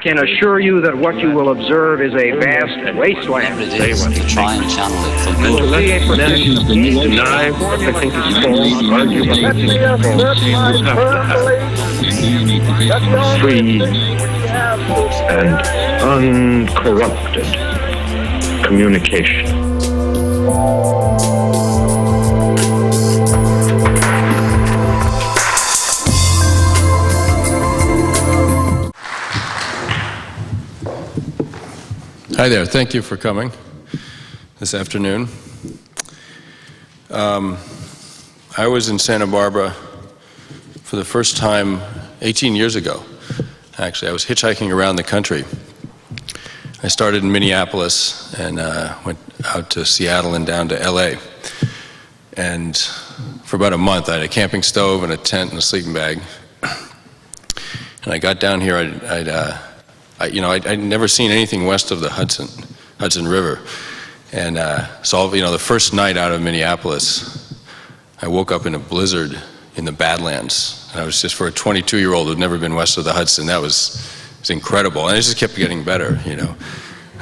can assure you that what you will observe is a vast wasteland. They want to try and channel it for good. Deny what they think is false, argue what they think is false. You have to have free and uncorrupted communication. Hi there, thank you for coming this afternoon. I was in Santa Barbara for the first time 18 years ago. Actually, I was hitchhiking around the country. I started in Minneapolis and went out to Seattle and down to LA. And for about a month, I had a camping stove and a tent and a sleeping bag. And I got down here, I'd never seen anything west of the Hudson River. And so, the first night out of Minneapolis, I woke up in a blizzard in the Badlands. And I was just, for a 22-year-old who'd never been west of the Hudson, that was incredible. And it just kept getting better, And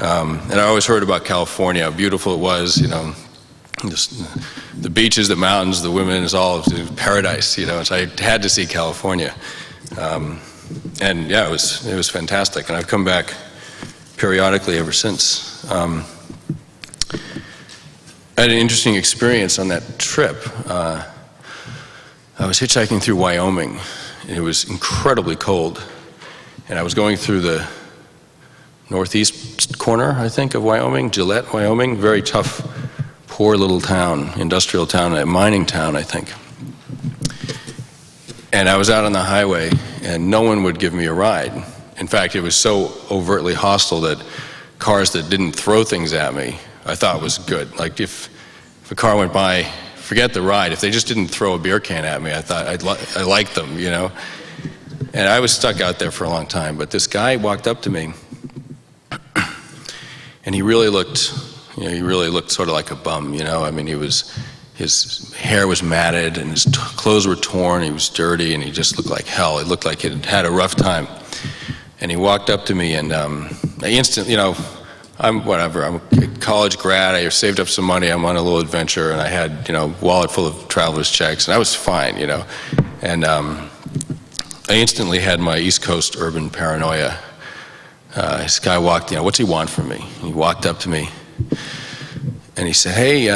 I always heard about California, how beautiful it was, just the beaches, the mountains, the women, it's all paradise, So I had to see California. And yeah, it was fantastic, and I've come back periodically ever since. I had an interesting experience on that trip. I was hitchhiking through Wyoming. It was incredibly cold, and I was going through the northeast corner, I think, of Wyoming, Gillette, Wyoming. Very tough, poor little town, industrial town, a mining town, I think. And I was out on the highway, and no one would give me a ride. In fact, it was so overtly hostile that cars that didn't throw things at me, I thought was good. Like if a car went by, forget the ride, if they just didn't throw a beer can at me, I thought I liked them, And I was stuck out there for a long time, but this guy walked up to me, and he really looked sort of like a bum, I mean, his hair was matted and his clothes were torn, he was dirty, and he just looked like hell. It looked like he'd had a rough time. And he walked up to me, and I instantly, I'm a college grad, I saved up some money, I'm on a little adventure, and I had, a wallet full of traveler's checks, and I was fine, And I instantly had my East Coast urban paranoia. This guy walked, what's he want from me? He walked up to me, and he said, hey,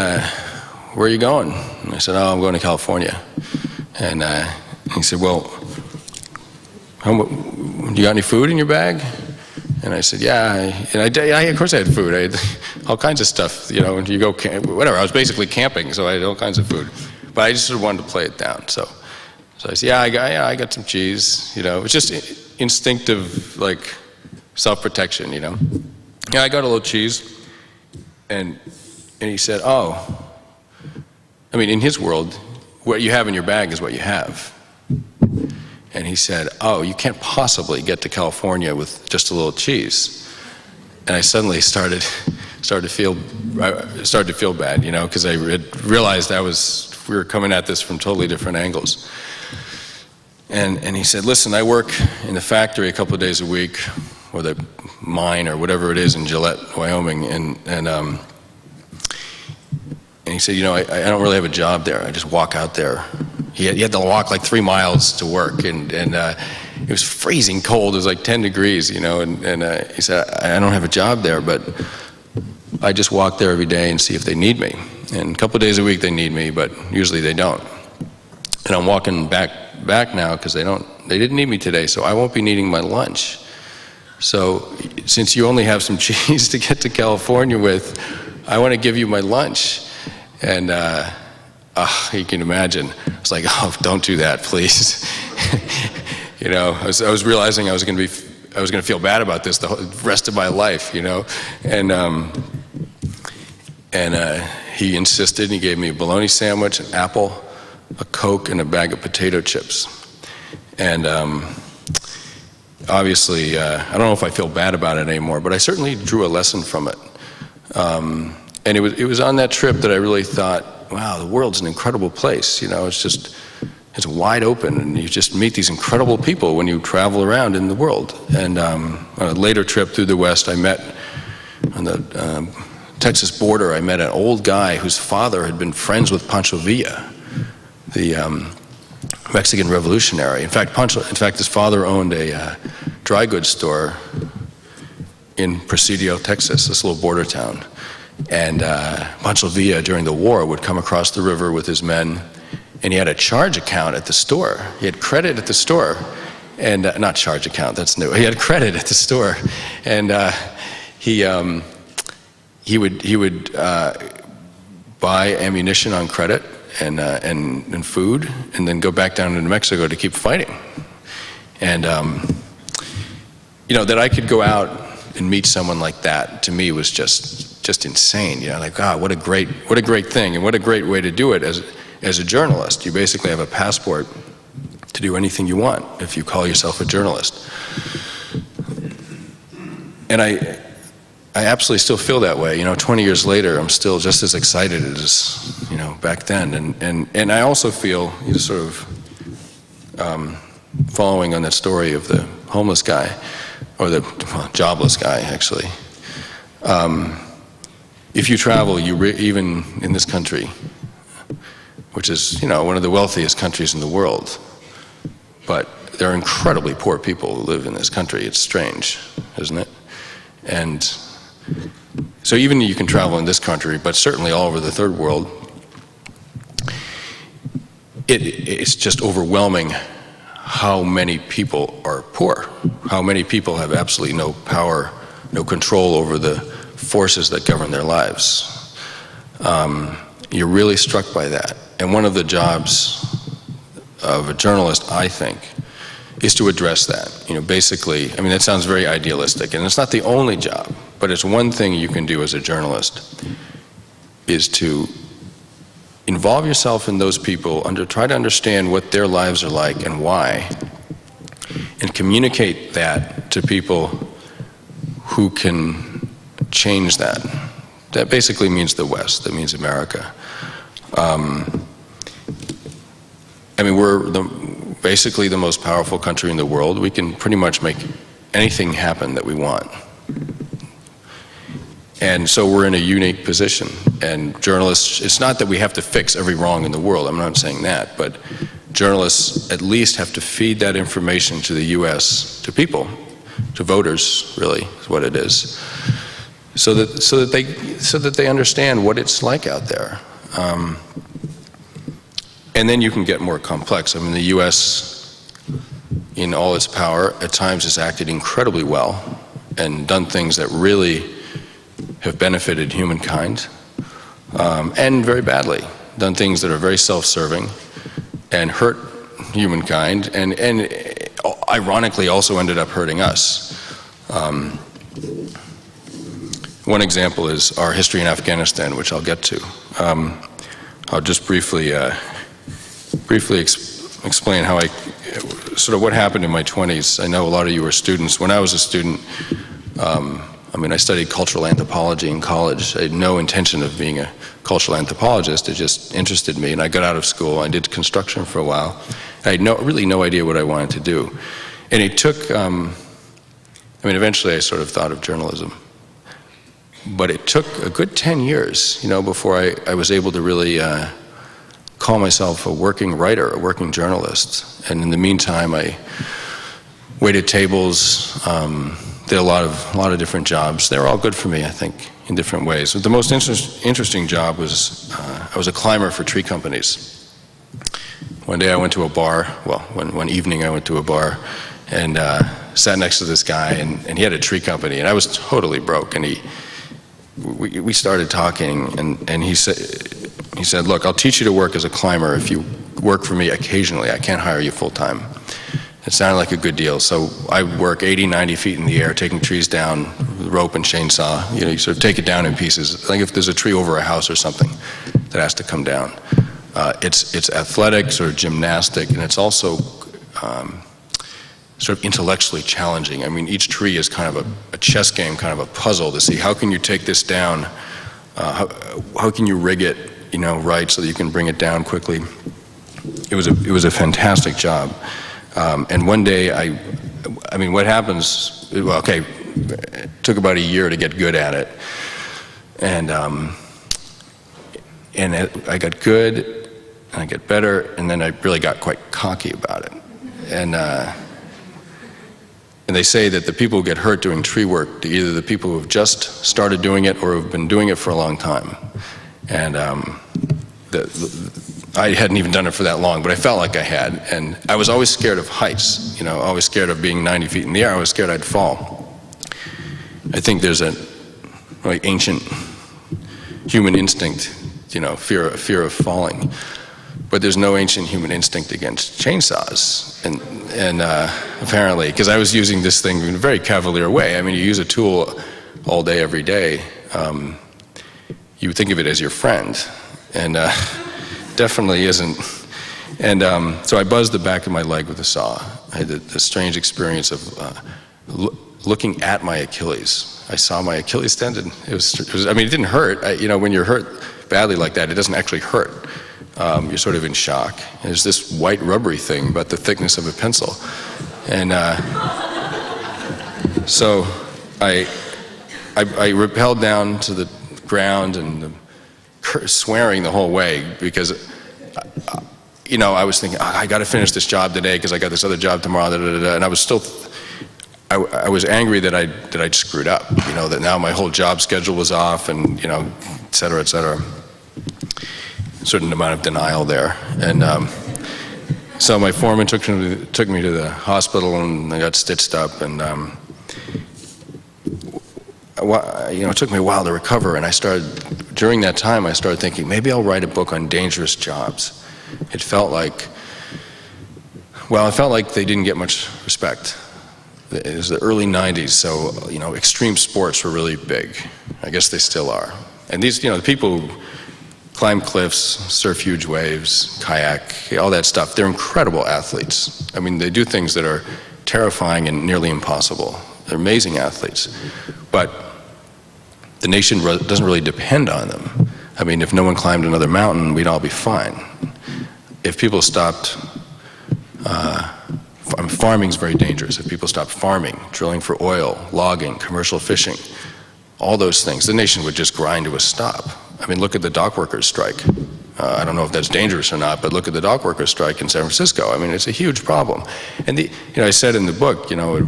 where are you going? And I said, oh, I'm going to California. And he said, well, do you got any food in your bag? And I said, yeah. And of course I had food. I had all kinds of stuff, you go whatever. I was basically camping, so I had all kinds of food. But I just sort of wanted to play it down. So I said, I got some cheese, It was just instinctive, like, self-protection, Yeah, I got a little cheese. And he said, oh, I mean, in his world, what you have in your bag is what you have. And he said, oh, you can't possibly get to California with just a little cheese. And I suddenly started to feel bad, because I realized we were coming at this from totally different angles. And he said, listen, I work in the factory a couple of days a week, or the mine, or whatever it is in Gillette, Wyoming, and he said, I don't really have a job there. I just walk out there. He had to walk like 3 miles to work, and it was freezing cold. It was like 10 degrees, and he said, I don't have a job there, but I just walk there every day and see if they need me. And a couple of days a week they need me, but usually they don't. And I'm walking back now because they didn't need me today, so I won't be needing my lunch. So since you only have some cheese to get to California with, I want to give you my lunch. And you can imagine, it's like, oh, don't do that, please. I was realizing I was going to feel bad about this the rest of my life, And he insisted, and he gave me a bologna sandwich, an apple, a Coke, and a bag of potato chips. And obviously, I don't know if I feel bad about it anymore, but I certainly drew a lesson from it. And it was on that trip that I really thought, wow, the world's an incredible place. It's just it's wide open, and you just meet these incredible people when you travel around in the world. And on a later trip through the West, I met on the Texas border, I met an old guy whose father had been friends with Pancho Villa, the Mexican revolutionary. In fact, his father owned a dry goods store in Presidio, Texas, this little border town. And Pancho Villa, during the war, would come across the river with his men, and he had a charge account at the store. He had credit at the store, and not charge account, that's new. He had credit at the store, and he would buy ammunition on credit and food, and then go back down into Mexico to keep fighting. And you know, that I could go out and meet someone like that, to me, was just insane. You know, like, God, what a great thing, and what a great way to do it as a journalist. You basically have a passport to do anything you want if you call yourself a journalist. And I absolutely still feel that way. You know, 20 years later, I'm still just as excited as, you know, back then. And I also feel, you know, sort of following on that story of the homeless guy, or the jobless guy, actually. If you travel, even in this country, which is, you know, one of the wealthiest countries in the world, but there are incredibly poor people who live in this country. It's strange, isn't it? And so even you can travel in this country, but certainly all over the third world, it's just overwhelming how many people are poor, how many people have absolutely no power, no control over the forces that govern their lives. You're really struck by that. And one of the jobs of a journalist, I think, is to address that. You know, basically, I mean, that sounds very idealistic, and it's not the only job, but it's one thing you can do as a journalist, is to involve yourself in those people, try to understand what their lives are like and why, and communicate that to people who can change that. That basically means the West, that means America. I mean, we're basically the most powerful country in the world. We can pretty much make anything happen that we want. And so we're in a unique position. And journalists, it's not that we have to fix every wrong in the world, I'm not saying that, but journalists at least have to feed that information to the US, to people, to voters, really, is what it is, so that they understand what it's like out there. And then you can get more complex. I mean, the US, in all its power, at times has acted incredibly well and done things that really have benefited humankind, and very badly, done things that are very self-serving and hurt humankind, and ironically also ended up hurting us. One example is our history in Afghanistan, which I'll get to. I'll just briefly explain how sort of what happened in my 20s. I know a lot of you were students. When I was a student, I mean, I studied cultural anthropology in college. I had no intention of being a cultural anthropologist. It just interested me, and I got out of school. I did construction for a while. I had really no idea what I wanted to do. And it took, I mean, eventually I sort of thought of journalism. But it took a good 10 years, you know, before I was able to really call myself a working writer, a working journalist. And in the meantime, I waited tables, did a lot of different jobs. They were all good for me, I think, in different ways. But the most interesting job was, I was a climber for tree companies. One day I went to a bar, well, one evening I went to a bar and sat next to this guy, and he had a tree company, and I was totally broke, and we started talking, and he said, look, I'll teach you to work as a climber if you work for me occasionally. I can't hire you full time. It sounded like a good deal. So I work 80, 90 feet in the air, taking trees down with rope and chainsaw. You know, you sort of take it down in pieces. Like if there's a tree over a house or something that has to come down. It's athletic, sort of gymnastic, and it's also sort of intellectually challenging. I mean, each tree is kind of a chess game, kind of a puzzle to see how can you take this down, how can you rig it, you know, right so that you can bring it down quickly. it was a fantastic job. And one day, I mean, what happens? Well, okay, it took about a year to get good at it, and I got good, and I got better, and then I really got quite cocky about it, and they say that the people who get hurt doing tree work are either the people who have just started doing it or have been doing it for a long time. And I hadn't even done it for that long, but I felt like I had. And I was always scared of heights, you know, always scared of being 90 feet in the air. I was scared I'd fall. I think there's a like ancient human instinct, you know, fear of falling. But there's no ancient human instinct against chainsaws, and apparently, because I was using this thing in a very cavalier way. I mean, you use a tool all day, every day. You think of it as your friend, and definitely isn't. And so I buzzed the back of my leg with a saw. I had the strange experience of looking at my Achilles. I saw my Achilles tendon. It was I mean, it didn't hurt. You know, when you're hurt badly like that, it doesn't actually hurt. You're sort of in shock. There's this white rubbery thing about the thickness of a pencil. And so I rappelled down to the ground and swearing the whole way because, you know, I was thinking, I got to finish this job today because I got this other job tomorrow, and I was still, I was angry that I'd screwed up, you know, that now my whole job schedule was off and, you know, et cetera, et cetera. Certain amount of denial there, and so my foreman took me to the hospital, and I got stitched up, and you know, it took me a while to recover. And during that time, I started thinking maybe I'll write a book on dangerous jobs. It felt like they didn't get much respect. It was the early '90s, so you know, extreme sports were really big. I guess they still are. And these, you know, the people who climb cliffs, surf huge waves, kayak, all that stuff. They're incredible athletes. I mean, they do things that are terrifying and nearly impossible. They're amazing athletes. But the nation doesn't really depend on them. I mean, if no one climbed another mountain, we'd all be fine. If people stopped, farming's very dangerous. If people stopped farming, drilling for oil, logging, commercial fishing, all those things, the nation would just grind to a stop. I mean, look at the dock workers' strike. I don't know if that's dangerous or not, but look at the dock workers' strike in San Francisco. I mean, it's a huge problem. And you know, I said in the book, you know,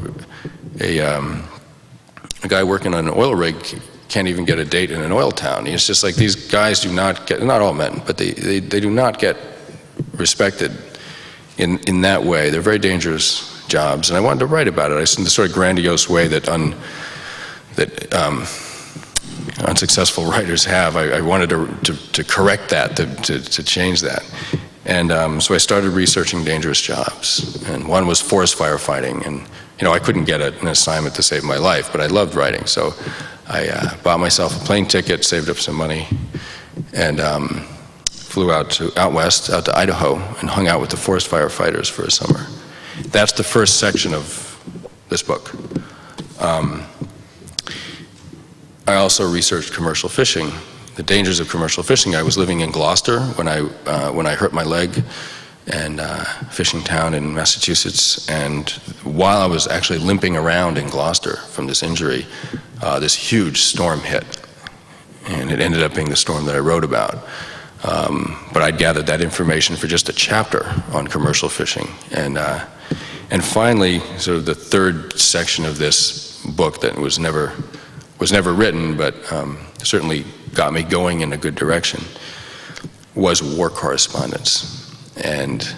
a guy working on an oil rig can't even get a date in an oil town. It's just like these guys do not get, not all men, but they do not get respected in that way. They're very dangerous jobs, and I wanted to write about it. In the sort of grandiose way that unsuccessful writers have. I wanted to correct that, to change that. And so I started researching dangerous jobs. And one was forest firefighting. And, you know, I couldn't get an assignment to save my life, but I loved writing. So I bought myself a plane ticket, saved up some money, and flew out west, out to Idaho, and hung out with the forest firefighters for a summer. That's the first section of this book. I also researched commercial fishing, the dangers of commercial fishing. I was living in Gloucester when I hurt my leg, and fishing town in Massachusetts. And while I was actually limping around in Gloucester from this injury, this huge storm hit, and it ended up being the storm that I wrote about. But I'd gathered that information for just a chapter on commercial fishing, and finally, sort of the third section of this book that was never written, but certainly got me going in a good direction, was war correspondence. And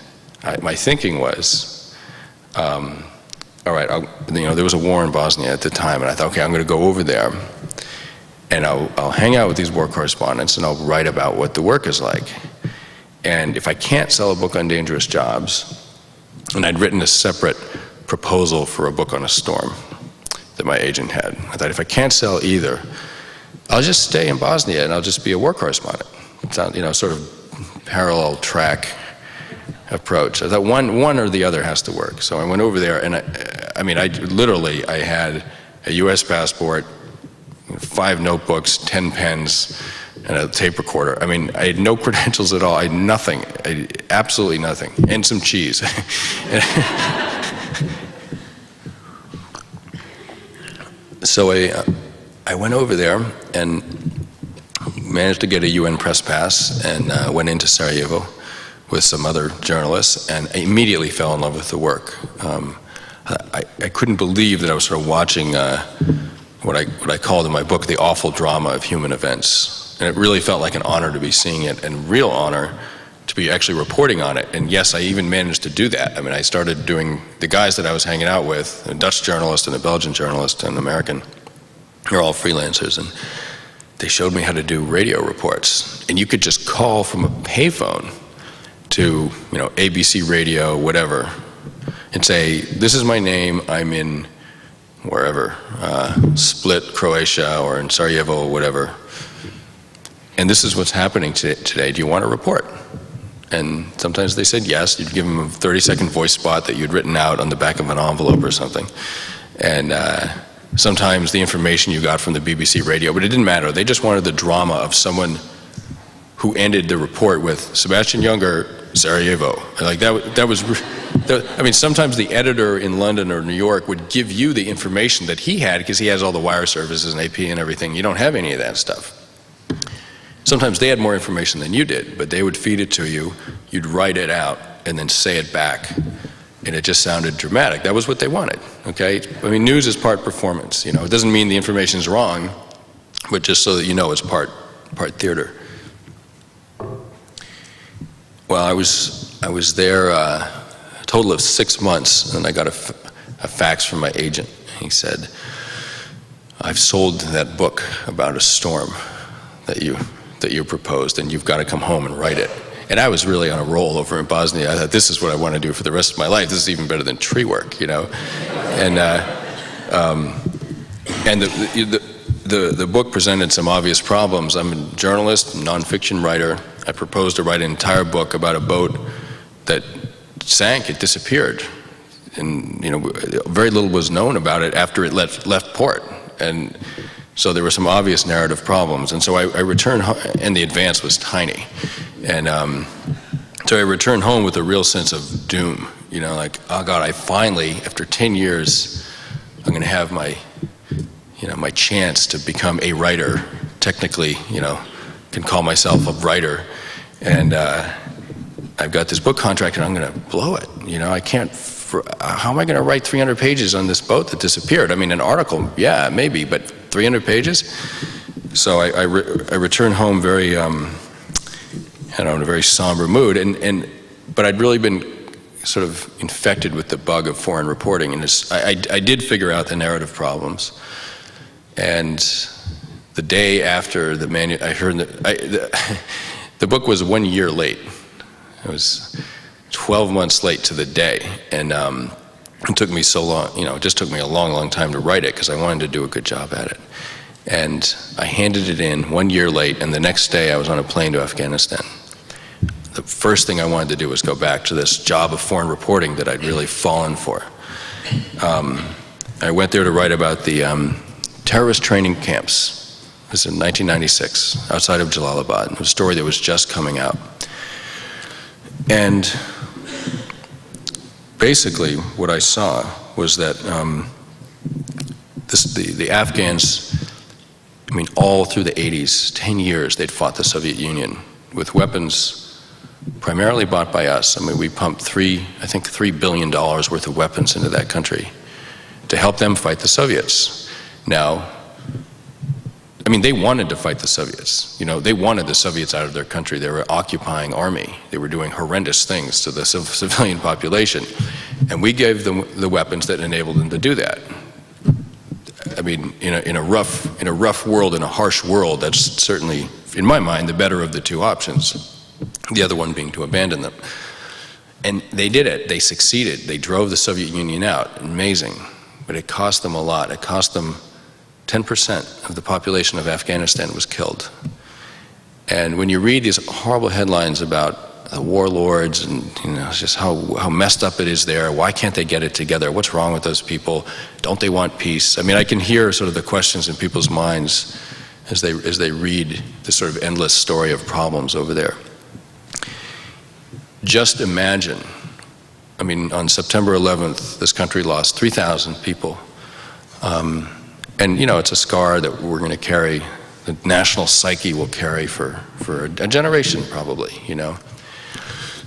my thinking was, all right, you know, there was a war in Bosnia at the time, and I thought, okay, I'm going to go over there, and I'll hang out with these war correspondents, and I'll write about what the work is like. And if I can't sell a book on dangerous jobs, and I'd written a separate proposal for a book on a storm that my agent had. I thought, if I can't sell either, I'll just stay in Bosnia and I'll just be a war correspondent. It's not, you know, sort of parallel track approach. I thought one or the other has to work. So I went over there, and I had a U.S. passport, 5 notebooks, 10 pens, and a tape recorder. I mean, I had no credentials at all. I had nothing, absolutely nothing, and some cheese. So I went over there and managed to get a UN press pass, and went into Sarajevo with some other journalists, and I immediately fell in love with the work. I couldn't believe that I was sort of watching what I called in my book the awful drama of human events. And it really felt like an honor to be seeing it, and real honor to be actually reporting on it. And yes, I even managed to do that. I mean, I started doing, the guys that I was hanging out with, a Dutch journalist and a Belgian journalist and an American, they're all freelancers, and they showed me how to do radio reports. And you could just call from a payphone to, you know, ABC radio, whatever, and say, this is my name, I'm in wherever, Split, Croatia, or in Sarajevo, or whatever, and this is what's happening today, do you want to report? And sometimes they said yes. You'd give them a 30-second voice spot that you'd written out on the back of an envelope or something. And sometimes the information you got from the BBC radio, but it didn't matter. They just wanted the drama of someone who ended the report with Sebastian Junger, Sarajevo. Like that was, I mean, sometimes the editor in London or New York would give you the information that he had because he has all the wire services and AP and everything. You don't have any of that stuff. Sometimes they had more information than you did, but they would feed it to you, you'd write it out, and then say it back. And it just sounded dramatic. That was what they wanted, okay? I mean, news is part performance, you know. It doesn't mean the information's wrong, but just so that you know it's part theater. Well, I was there a total of 6 months, and I got a fax from my agent. He said, I've sold that book about a storm that you proposed, and you've got to come home and write it. And I was really on a roll over in Bosnia. I thought, this is what I want to do for the rest of my life. This is even better than tree work, you know. And the book presented some obvious problems. I'm a journalist, nonfiction writer. I proposed to write an entire book about a boat that sank. It disappeared, and you know, very little was known about it after it left port. And so there were some obvious narrative problems, and so I returned home, and the advance was tiny. And so I returned home with a real sense of doom, you know, like, oh God, I finally, after 10 years, I'm gonna have my, you know, my chance to become a writer, technically, you know, can call myself a writer. And I've got this book contract and I'm gonna blow it, you know, I can't, how am I gonna write 300 pages on this boat that disappeared? I mean, an article, yeah, maybe, but 300 pages? So I returned home very, I don't know, in a very somber mood, but I'd really been sort of infected with the bug of foreign reporting, and I did figure out the narrative problems. And the day after I heard the book was 1 year late. It was 12 months late to the day, and it took me so long, you know, it just took me a long, long time to write it because I wanted to do a good job at it. And I handed it in 1 year late, and the next day I was on a plane to Afghanistan. The first thing I wanted to do was go back to this job of foreign reporting that I'd really fallen for. I went there to write about the terrorist training camps. This was in 1996, outside of Jalalabad. It was a story that was just coming out. And basically what I saw was that the Afghans, I mean, all through the 80s, 10 years, they'd fought the Soviet Union with weapons primarily bought by us. I mean, we pumped I think $3 billion worth of weapons into that country to help them fight the Soviets. Now, I mean, they wanted to fight the Soviets. You know, they wanted the Soviets out of their country. They were occupying army. They were doing horrendous things to the civilian population. And we gave them the weapons that enabled them to do that. I mean, in a rough world, in a harsh world, that's certainly, in my mind, the better of the two options. The other one being to abandon them. And they did it. They succeeded. They drove the Soviet Union out. Amazing. But it cost them a lot. It cost them 10% of the population of Afghanistan was killed. And when you read these horrible headlines about the warlords and, you know, just how messed up it is there, why can't they get it together? What's wrong with those people? Don't they want peace? I mean, I can hear sort of the questions in people's minds as they read this sort of endless story of problems over there. Just imagine, I mean, on September 11th, this country lost 3,000 people. And, you know, it's a scar that we're going to carry, the national psyche will carry for a generation probably, you know.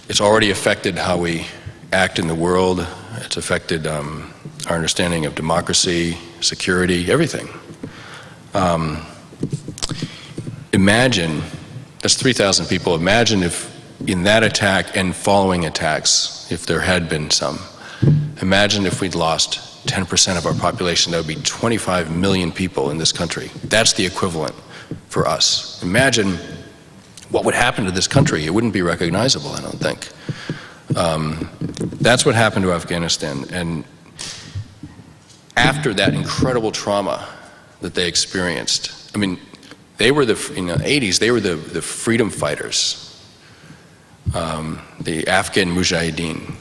It's already affected how we act in the world. It's affected our understanding of democracy, security, everything. Imagine, that's 3,000 people. Imagine if in that attack and following attacks, if there had been some, imagine if we'd lost 10% of our population. That would be 25 million people in this country. That's the equivalent for us. Imagine what would happen to this country. It wouldn't be recognizable, I don't think. That's what happened to Afghanistan. And after that incredible trauma that they experienced, I mean, they were in the 80s, they were the freedom fighters, the Afghan mujahideen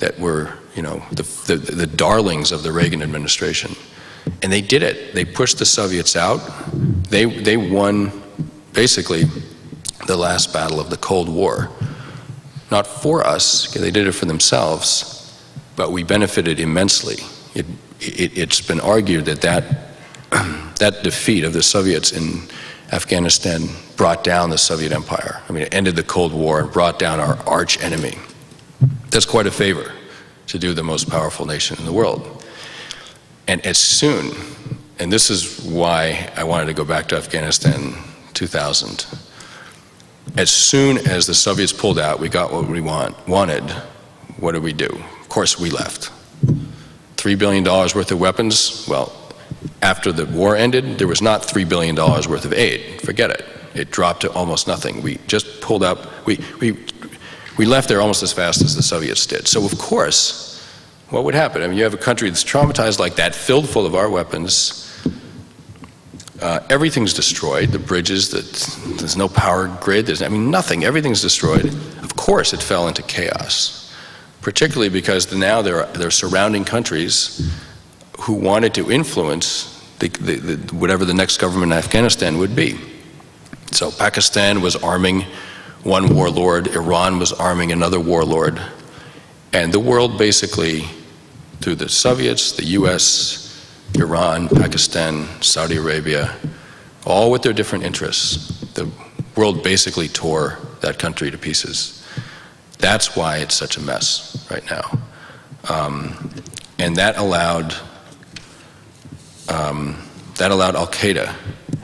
that were, you know, the darlings of the Reagan administration. And they did it. They pushed the Soviets out. They won basically the last battle of the Cold War. Not for us, they did it for themselves, but we benefited immensely. It's been argued that that defeat of the Soviets in Afghanistan brought down the Soviet Empire. I mean, it ended the Cold War and brought down our arch enemy. That's quite a favor to do the most powerful nation in the world. And as soon, and this is why I wanted to go back to Afghanistan 2000, as soon as the Soviets pulled out, we got what we wanted. What did we do? Of course, we left. $3 billion worth of weapons. Well, after the war ended, there was not $3 billion worth of aid. Forget it. It dropped to almost nothing. We just pulled up. We left there almost as fast as the Soviets did. So of course, what would happen? I mean, you have a country that's traumatized like that, filled full of our weapons. Everything's destroyed. The bridges, there's no power grid. I mean, nothing. Everything's destroyed. Of course, it fell into chaos, particularly because now there are surrounding countries who wanted to influence whatever the next government in Afghanistan would be. So Pakistan was arming one warlord, Iran was arming another warlord, and the world basically, through the Soviets, the US, Iran, Pakistan, Saudi Arabia, all with their different interests, the world basically tore that country to pieces. That's why it's such a mess right now. And that allowed Al-Qaeda,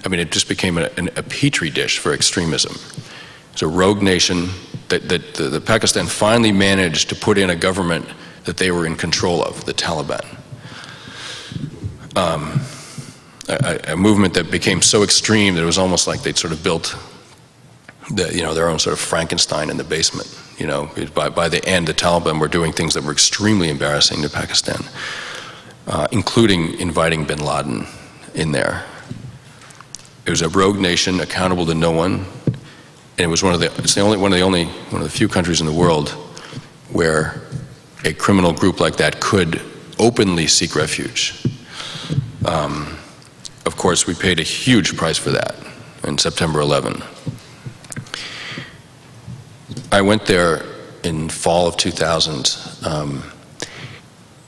I mean, it just became a petri dish for extremism. It's a rogue nation that Pakistan finally managed to put in a government that they were in control of, the Taliban. A movement that became so extreme that it was almost like they'd sort of built their own sort of Frankenstein in the basement. You know, by the end, the Taliban were doing things that were extremely embarrassing to Pakistan, including inviting bin Laden in there. It was a rogue nation, accountable to no one, and it was one of the few countries in the world where a criminal group like that could openly seek refuge. Of course, we paid a huge price for that in September 11. I went there in fall of 2000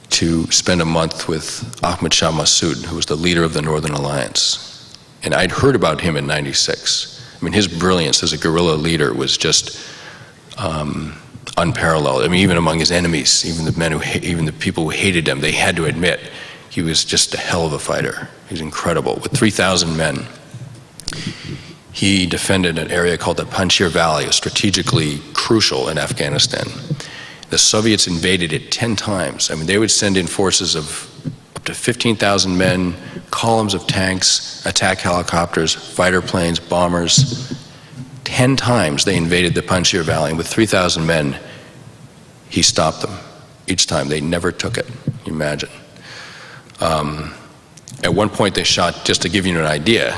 to spend a month with Ahmed Shah Massoud, who was the leader of the Northern Alliance. And I'd heard about him in '96. I mean, his brilliance as a guerrilla leader was just unparalleled. I mean, even among his enemies, even the people who hated him, they had to admit he was just a hell of a fighter. He was incredible. With 3,000 men, he defended an area called the Panjshir Valley, strategically crucial in Afghanistan. The Soviets invaded it 10 times. I mean, they would send in forces of up to 15,000 men, columns of tanks, attack helicopters, fighter planes, bombers. 10 times they invaded the Panjshir Valley, and with 3,000 men, he stopped them. Each time, they never took it. Can you imagine? At one point they shot, just to give you an idea,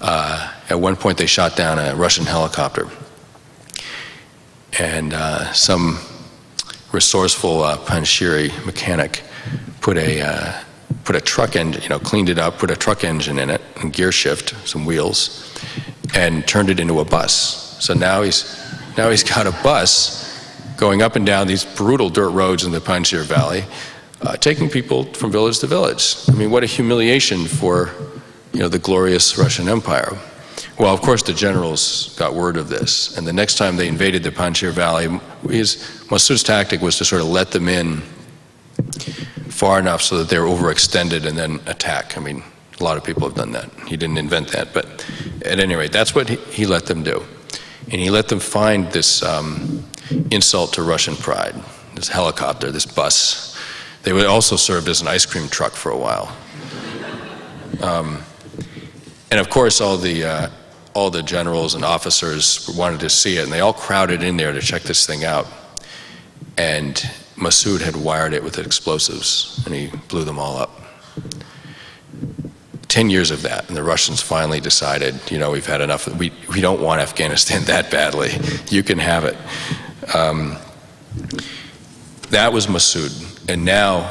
at one point they shot down a Russian helicopter, and some resourceful Panjshiri mechanic put put a truck engine, cleaned it up, put a truck engine in it, and gear shift, some wheels, and turned it into a bus. So now he's got a bus going up and down these brutal dirt roads in the Panjshir Valley, taking people from village to village. I mean, what a humiliation for, the glorious Russian Empire. Well, of course, the generals got word of this, and the next time they invaded the Panjshir Valley, Massoud's tactic was to sort of let them in far enough so that they were overextended and then attack. I mean, a lot of people have done that. He didn't invent that, but at any rate, that's what he let them do. And he let them find this insult to Russian pride, this helicopter, this bus. They would also served as an ice cream truck for a while. And of course, all the generals and officers wanted to see it, and they all crowded in there to check this thing out. And Massoud had wired it with explosives, and he blew them all up. 10 years of that, and the Russians finally decided, we've had enough. We don't want Afghanistan that badly. You can have it. That was Massoud. And now,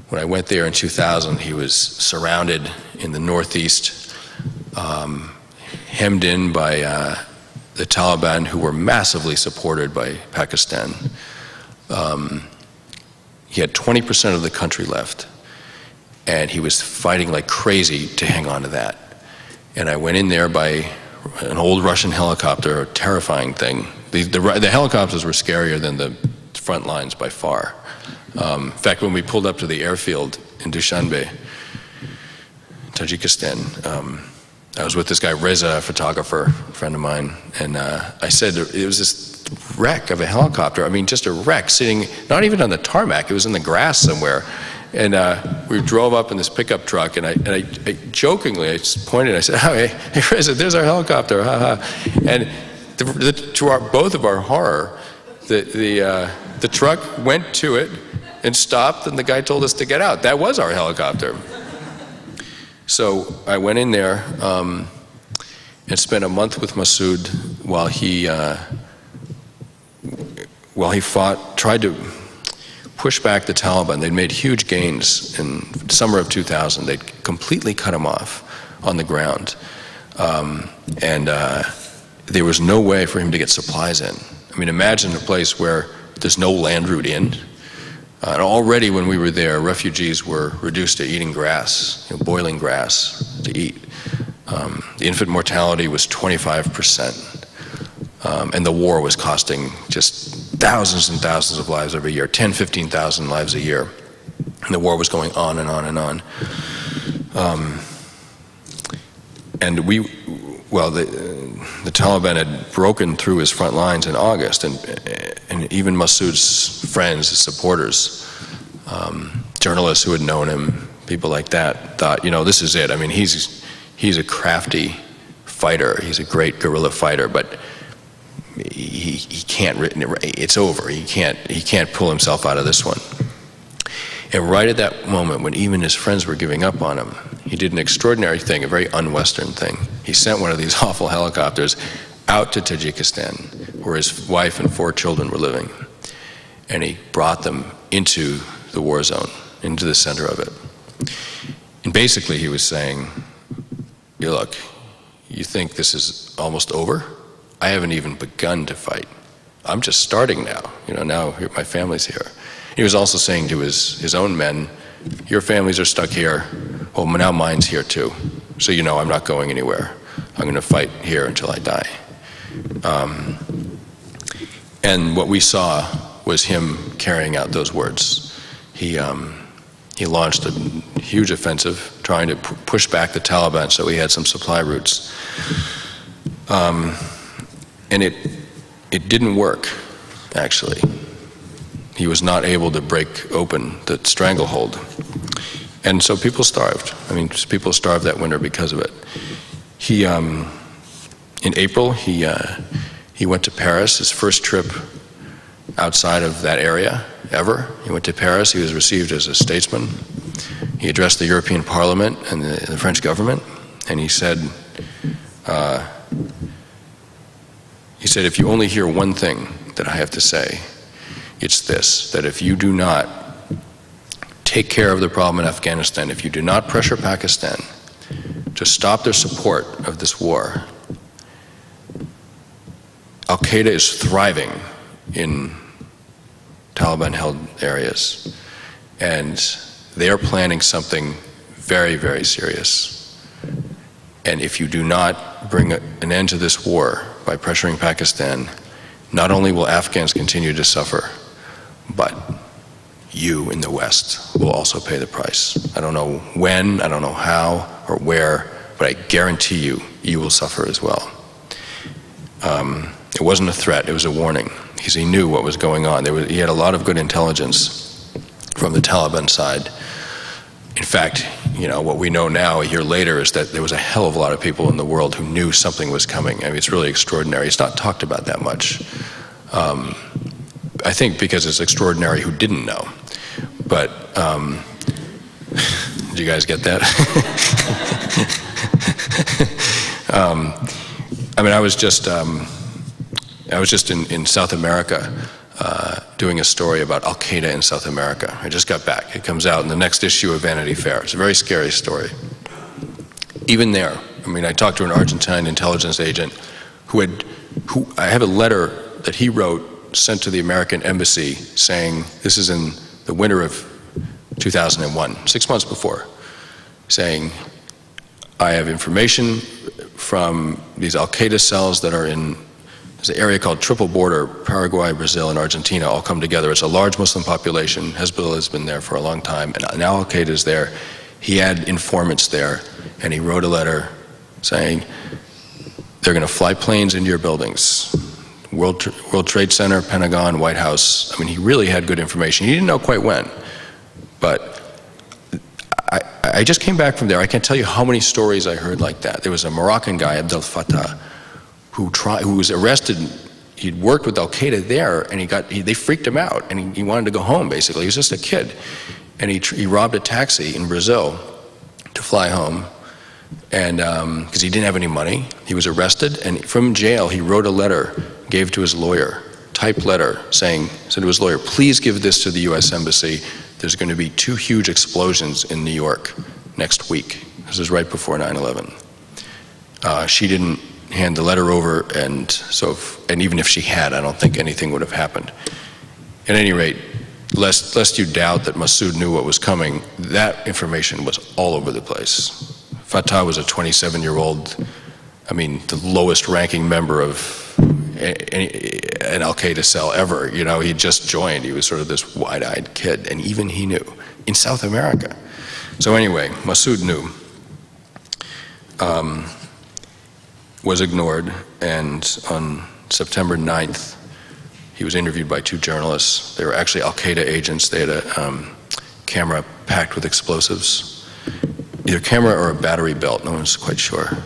when I went there in 2000, he was surrounded in the northeast, hemmed in by the Taliban, who were massively supported by Pakistan. He had 20% of the country left, and he was fighting like crazy to hang on to that. And I went in there by an old Russian helicopter, a terrifying thing. The helicopters were scarier than the front lines by far. In fact, when we pulled up to the airfield in Dushanbe, Tajikistan, I was with this guy Reza, a photographer, a friend of mine, and I said it was this wreck of a helicopter. I mean, just a wreck sitting, not even on the tarmac, it was in the grass somewhere. And we drove up in this pickup truck, and I jokingly, I just pointed, I said, oh, hey Reza, there's our helicopter, ha ha. And to both of our horror, the truck went to it and stopped, and the guy told us to get out. That was our helicopter. So I went in there and spent a month with Massoud while he fought, tried to push back the Taliban. They'd made huge gains in summer of 2000. They'd completely cut him off on the ground. There was no way for him to get supplies in. I mean, imagine a place where there's no land route in. And already when we were there, refugees were reduced to eating grass, boiling grass to eat. The infant mortality was 25%. And the war was costing just thousands and thousands of lives every year, 10, 15,000 lives a year. And the war was going on and on and on. The Taliban had broken through his front lines in August, and even Massoud's friends, his supporters, journalists who had known him, people like that, thought, this is it. I mean, he's a crafty fighter. He's a great guerrilla fighter, but he can't. It's over. He can't pull himself out of this one. And right at that moment, when even his friends were giving up on him, he did an extraordinary thing, a very un-Western thing. He sent one of these awful helicopters out to Tajikistan, where his wife and 4 children were living. And he brought them into the war zone, into the center of it. And basically he was saying, look, you think this is almost over? I haven't even begun to fight. I'm just starting now. Now my family's here. He was also saying to his own men, your families are stuck here. Well, now mine's here too. So I'm not going anywhere. I'm going to fight here until I die. And what we saw was him carrying out those words. He launched a huge offensive, trying to push back the Taliban so he had some supply routes. And it didn't work, actually. He was not able to break open the stranglehold. And so people starved. I mean, people starved that winter because of it. In April, he went to Paris, his first trip outside of that area ever. He went to Paris. He was received as a statesman. He addressed the European Parliament and the French government, and he said, if you only hear one thing that I have to say, it's this, that if you do not take care of the problem in Afghanistan, if you do not pressure Pakistan to stop their support of this war, Al-Qaeda is thriving in Taliban-held areas, and they are planning something very, very serious. And if you do not bring an end to this war by pressuring Pakistan, not only will Afghans continue to suffer, but you in the West will also pay the price. I don't know when, I don't know how or where, but I guarantee you, you will suffer as well. It wasn't a threat, it was a warning, because he knew what was going on. He had a lot of good intelligence from the Taliban side. In fact, you know, what we know now, a year later, is that there was a hell of a lot of people in the world who knew something was coming. I mean, it's really extraordinary. It's not talked about that much. I think because it's extraordinary who didn't know. But, did you guys get that? I mean, I was just in South America doing a story about Al-Qaeda in South America. I just got back. It comes out in the next issue of Vanity Fair. It's a very scary story. Even there, I mean, I talked to an Argentine intelligence agent who I have a letter that he wrote, sent to the American embassy, saying, this is in the winter of 2001, 6 months before, saying, I have information from these Al-Qaeda cells that are in, there's an area called Triple Border, Paraguay, Brazil, and Argentina all come together. It's a large Muslim population. Hezbollah has been there for a long time, and now Al-Qaeda is there. He had informants there, and he wrote a letter saying, they're going to fly planes into your buildings. World Trade Center, Pentagon, White House. I mean, he really had good information. He didn't know quite when, but I just came back from there. I can't tell you how many stories I heard like that. There was a Moroccan guy, Abdel Fattah, who was arrested. He'd worked with Al-Qaeda there, and they freaked him out, and he wanted to go home, basically. He was just a kid. And he robbed a taxi in Brazil to fly home, and because he didn't have any money. He was arrested, and from jail, he wrote a letter, gave to his lawyer, typed letter, said to his lawyer, please give this to the US Embassy. There's going to be 2 huge explosions in New York next week. This was right before 9/11. She didn't hand the letter over, and even if she had, I don't think anything would have happened. At any rate, lest you doubt that Massoud knew what was coming, that information was all over the place. Fattah was a 27-year-old, I mean, the lowest ranking member of an Al-Qaeda cell ever. You know, he just joined. He was sort of this wide-eyed kid, and even he knew, in South America. So anyway, Massoud knew. Was ignored, and on September 9th, he was interviewed by 2 journalists. They were actually Al-Qaeda agents. They had a camera packed with explosives, either camera or a battery belt, no one's quite sure.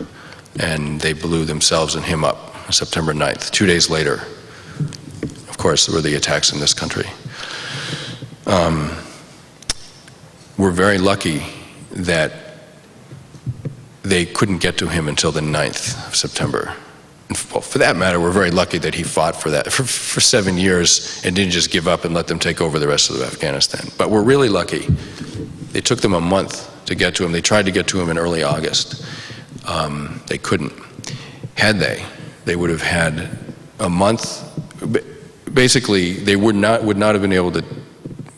And they blew themselves and him up on September 9th. 2 days later, of course, there were the attacks in this country. We're very lucky that they couldn't get to him until the 9th of September. Well, for that matter, we're very lucky that he fought for 7 years and didn't just give up and let them take over the rest of Afghanistan. But we're really lucky. They took them a month to get to him. They tried to get to him in early August. They couldn't. Had they would have had a month. Basically, they would not have been able to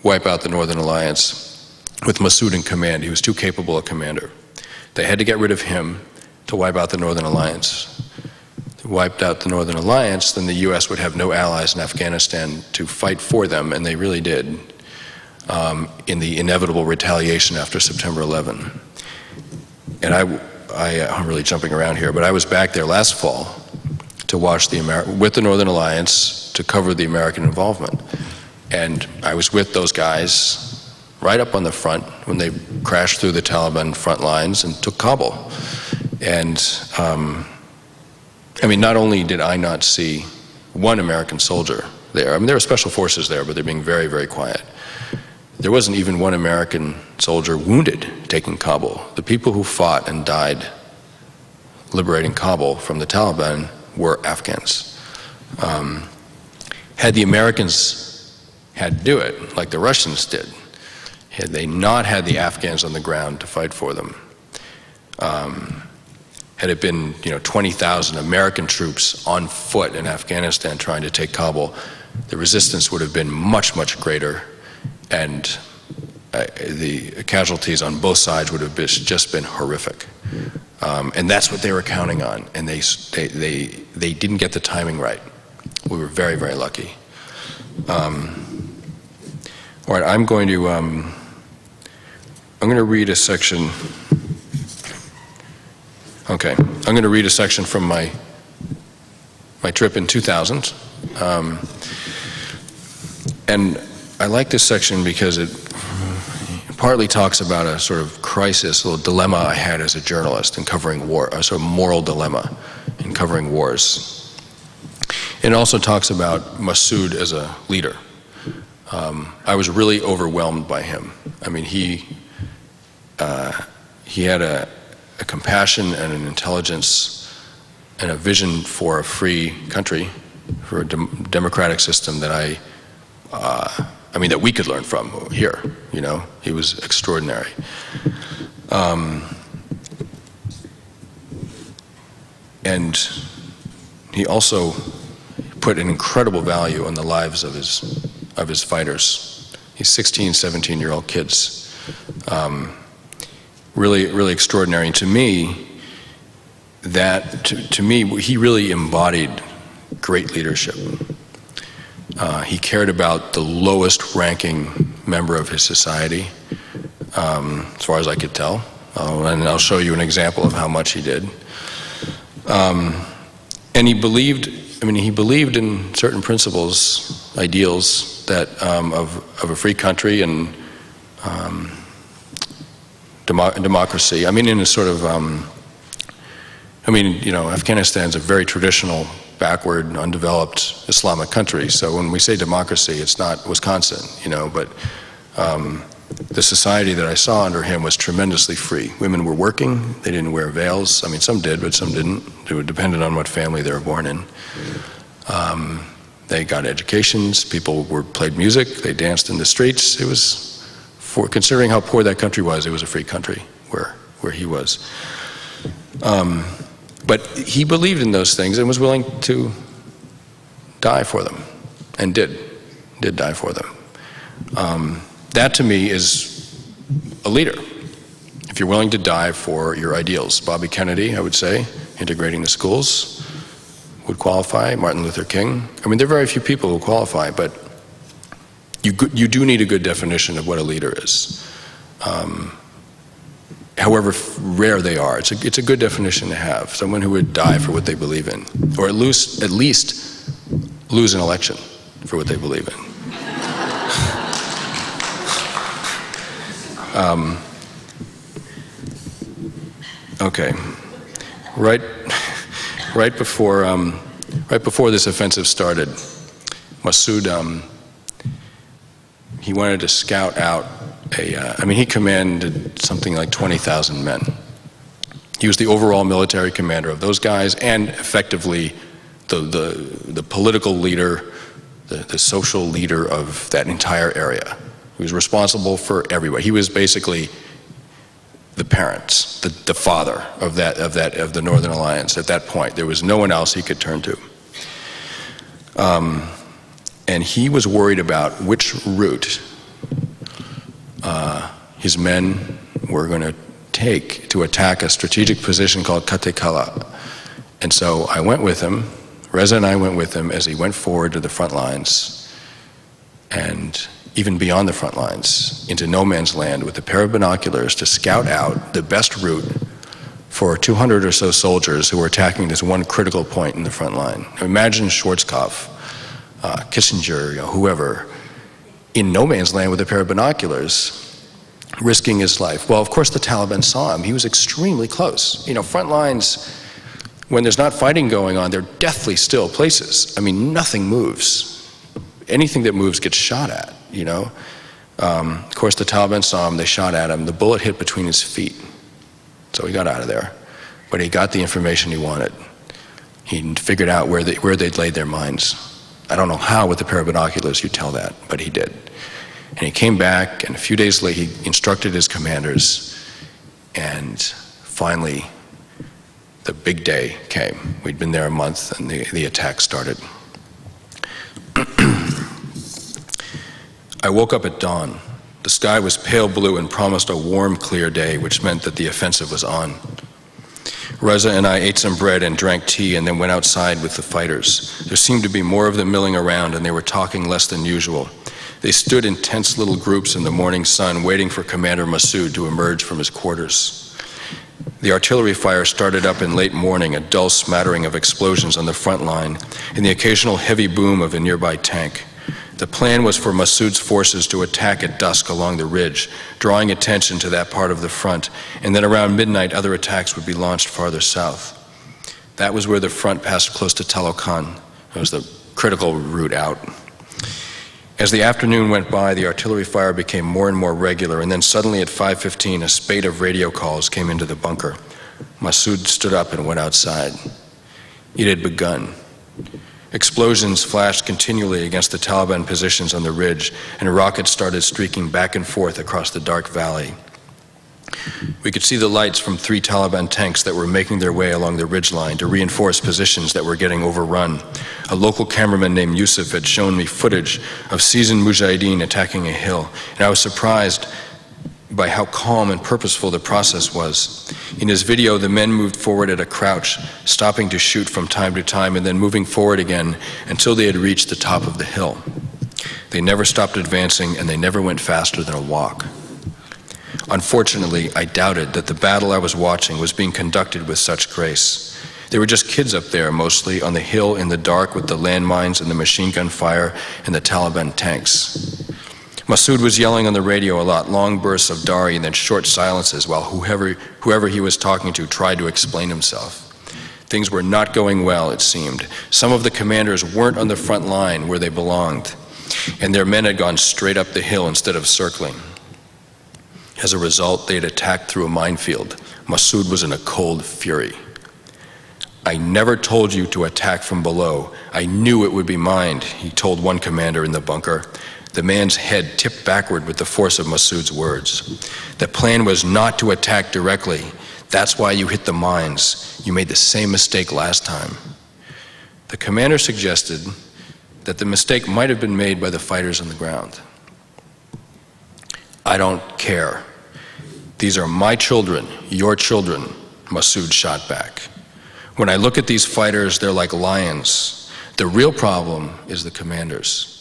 wipe out the Northern Alliance with Massoud in command. He was too capable a commander. They had to get rid of him to wipe out the Northern Alliance. If they wiped out the Northern Alliance, then the US would have no allies in Afghanistan to fight for them, and they really did, in the inevitable retaliation after September 11. And I'm really jumping around here, but I was back there last fall to watch with the Northern Alliance to cover the American involvement. And I was with those guys right up on the front when they crashed through the Taliban front lines and took Kabul. And I mean, not only did I not see one American soldier there, I mean, there were special forces there, but they're being very, very quiet. There wasn't even one American soldier wounded taking Kabul. The people who fought and died liberating Kabul from the Taliban were Afghans. Had the Americans had to do it, like the Russians did, had they not had the Afghans on the ground to fight for them, had it been 20,000 American troops on foot in Afghanistan trying to take Kabul, the resistance would have been much, much greater, and the casualties on both sides would have just been horrific. And that's what they were counting on, and they didn't get the timing right. We were very, very lucky. All right, I'm going to read a section. Okay, I'm going to read a section from my trip in 2000. And I like this section because it partly talks about a sort of crisis, a little dilemma I had as a journalist in covering war, a sort of moral dilemma in covering wars. It also talks about Massoud as a leader. I was really overwhelmed by him. I mean, he had a compassion and an intelligence and a vision for a free country, for a democratic system that that we could learn from here. He was extraordinary. And he also put an incredible value on the lives of his fighters. These 16, 17-year-old kids. Really, really extraordinary. And to me, he really embodied great leadership. He cared about the lowest ranking member of his society, as far as I could tell. And I'll show you an example of how much he did. And he believed in certain principles, ideals that of a free country and democracy. I mean, in a sort of, Afghanistan's a very traditional, backward, undeveloped Islamic country. So when we say democracy, it's not Wisconsin, but the society that I saw under him was tremendously free. Women were working, they didn't wear veils. I mean, some did, but some didn't. It depended on what family they were born in. They got educations, people played music, they danced in the streets. It was, considering how poor that country was, it was a free country where he was. But he believed in those things and was willing to die for them, and did die for them. That to me is a leader. If you're willing to die for your ideals. Bobby Kennedy, I would say, integrating the schools would qualify. Martin Luther King. I mean, there are very few people who qualify, but you do need a good definition of what a leader is. However rare they are, it's a good definition to have. Someone who would die for what they believe in, or at least lose an election for what they believe in. Okay, right before this offensive started, Massoud, he wanted to scout out he commanded something like 20,000 men. He was the overall military commander of those guys, and effectively the political leader, the social leader of that entire area. He was responsible for everybody. He was basically the parents, the father of the Northern Alliance at that point. There was no one else he could turn to. And he was worried about which route his men were going to take to attack a strategic position called Katekala. And so I went with him, Reza and I went with him as he went forward to the front lines, and even beyond the front lines, into no man's land with a pair of binoculars to scout out the best route for 200 or so soldiers who were attacking this one critical point in the front line. Imagine Schwarzkopf, Kissinger, whoever, in no man's land with a pair of binoculars, risking his life. Well, of course the Taliban saw him. He was extremely close. Front lines, when there's not fighting going on, they're deathly still places. I mean, nothing moves. Anything that moves gets shot at, Of course the Taliban saw him, they shot at him. The bullet hit between his feet. So he got out of there. But he got the information he wanted. He figured out where they'd laid their mines. I don't know how with a pair of binoculars you tell that, but he did. And he came back, and a few days later he instructed his commanders, and finally the big day came. We'd been there a month, and the attack started. I woke up at dawn. The sky was pale blue and promised a warm, clear day, which meant that the offensive was on. Reza and I ate some bread and drank tea and then went outside with the fighters. There seemed to be more of them milling around, and they were talking less than usual. They stood in tense little groups in the morning sun, waiting for Commander Massoud to emerge from his quarters. The artillery fire started up in late morning, a dull smattering of explosions on the front line, and the occasional heavy boom of a nearby tank. The plan was for Massoud's forces to attack at dusk along the ridge, drawing attention to that part of the front, and then around midnight other attacks would be launched farther south. That was where the front passed close to Talokan. It was the critical route out. As the afternoon went by, the artillery fire became more and more regular, and then suddenly at 5:15, a spate of radio calls came into the bunker. Massoud stood up and went outside. It had begun. Explosions flashed continually against the Taliban positions on the ridge, and rockets started streaking back and forth across the dark valley. We could see the lights from 3 Taliban tanks that were making their way along the ridgeline to reinforce positions that were getting overrun. A local cameraman named Yusuf had shown me footage of seasoned mujahideen attacking a hill, and I was surprised by how calm and purposeful the process was. In his video, the men moved forward at a crouch, stopping to shoot from time to time and then moving forward again until they had reached the top of the hill. They never stopped advancing, and they never went faster than a walk. Unfortunately, I doubted that the battle I was watching was being conducted with such grace. They were just kids up there, mostly, on the hill in the dark with the landmines and the machine gun fire and the Taliban tanks. Massoud was yelling on the radio a lot, long bursts of Dari and then short silences while whoever he was talking to tried to explain himself. Things were not going well, it seemed. Some of the commanders weren't on the front line where they belonged, and their men had gone straight up the hill instead of circling. As a result, they had attacked through a minefield. Massoud was in a cold fury. "I never told you to attack from below. I knew it would be mined," he told one commander in the bunker. The man's head tipped backward with the force of Massoud's words. "The plan was not to attack directly. That's why you hit the mines. You made the same mistake last time." The commander suggested that the mistake might have been made by the fighters on the ground. "I don't care. These are my children, your children," Massoud shot back. "When I look at these fighters, they're like lions. The real problem is the commanders.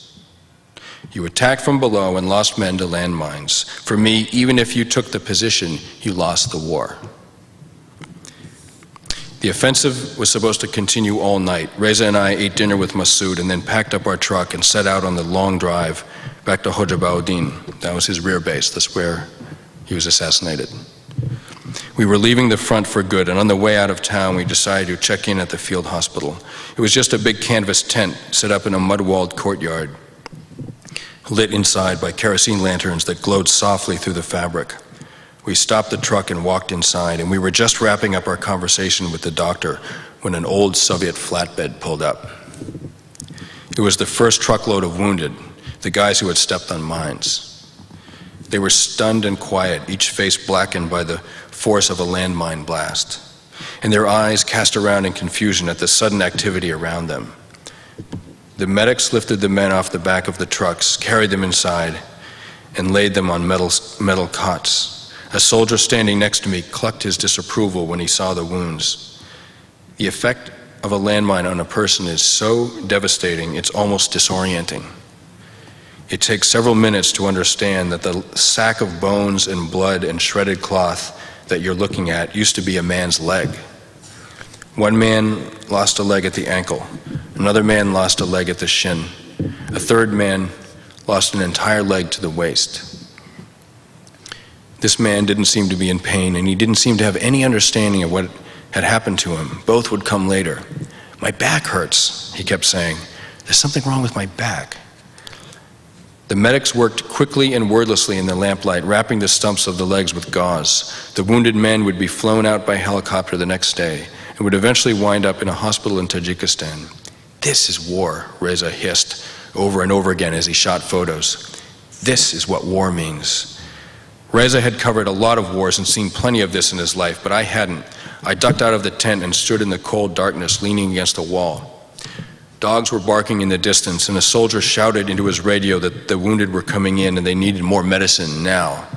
You attacked from below and lost men to landmines. For me, even if you took the position, you lost the war." The offensive was supposed to continue all night. Reza and I ate dinner with Massoud and then packed up our truck and set out on the long drive back to Hojabaudin. That was his rear base. That's where he was assassinated. We were leaving the front for good, and on the way out of town, we decided to check in at the field hospital. It was just a big canvas tent set up in a mud-walled courtyard, lit inside by kerosene lanterns that glowed softly through the fabric. We stopped the truck and walked inside, and we were just wrapping up our conversation with the doctor when an old Soviet flatbed pulled up. It was the first truckload of wounded, the guys who had stepped on mines. They were stunned and quiet, each face blackened by the force of a landmine blast, and their eyes cast around in confusion at the sudden activity around them. The medics lifted the men off the back of the trucks, carried them inside, and laid them on metal cots. A soldier standing next to me clucked his disapproval when he saw the wounds. The effect of a landmine on a person is so devastating, it's almost disorienting. It takes several minutes to understand that the sack of bones and blood and shredded cloth that you're looking at used to be a man's leg. One man lost a leg at the ankle. Another man lost a leg at the shin. A third man lost an entire leg to the waist. This man didn't seem to be in pain, and he didn't seem to have any understanding of what had happened to him. Both would come later. "My back hurts," he kept saying. "There's something wrong with my back." The medics worked quickly and wordlessly in the lamplight, wrapping the stumps of the legs with gauze. The wounded men would be flown out by helicopter the next day and would eventually wind up in a hospital in Tajikistan. "This is war," Reza hissed over and over again as he shot photos. This is what war means. Reza had covered a lot of wars and seen plenty of this in his life, but I hadn't. I ducked out of the tent and stood in the cold darkness, leaning against a wall. Dogs were barking in the distance, and a soldier shouted into his radio that the wounded were coming in and they needed more medicine now.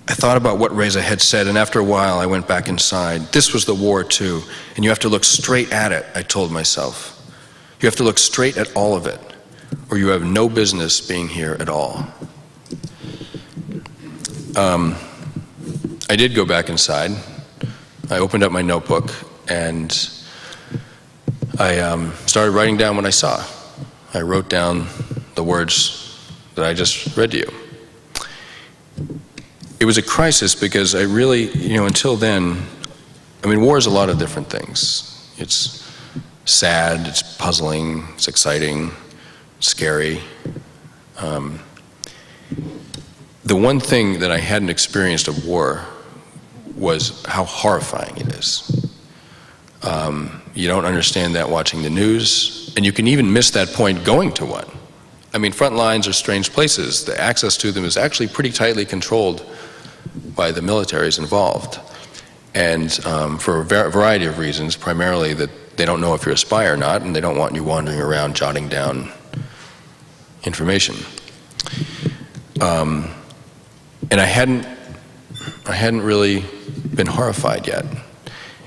I thought about what Reza had said, and after a while I went back inside. This was the war too, and you have to look straight at it, I told myself. You have to look straight at all of it, or you have no business being here at all. I did go back inside. I opened up my notebook and I started writing down what I saw. I wrote down the words that I just read to you. It was a crisis because I really, until then, war is a lot of different things. It's sad, it's puzzling, it's exciting, scary. The one thing that I hadn't experienced of war was how horrifying it is. You don't understand that watching the news, and you can even miss that point going to one. Front lines are strange places. The access to them is actually pretty tightly controlled by the militaries involved. And for a variety of reasons, primarily that they don't know if you're a spy or not, and they don't want you wandering around jotting down information. And I hadn't really been horrified yet.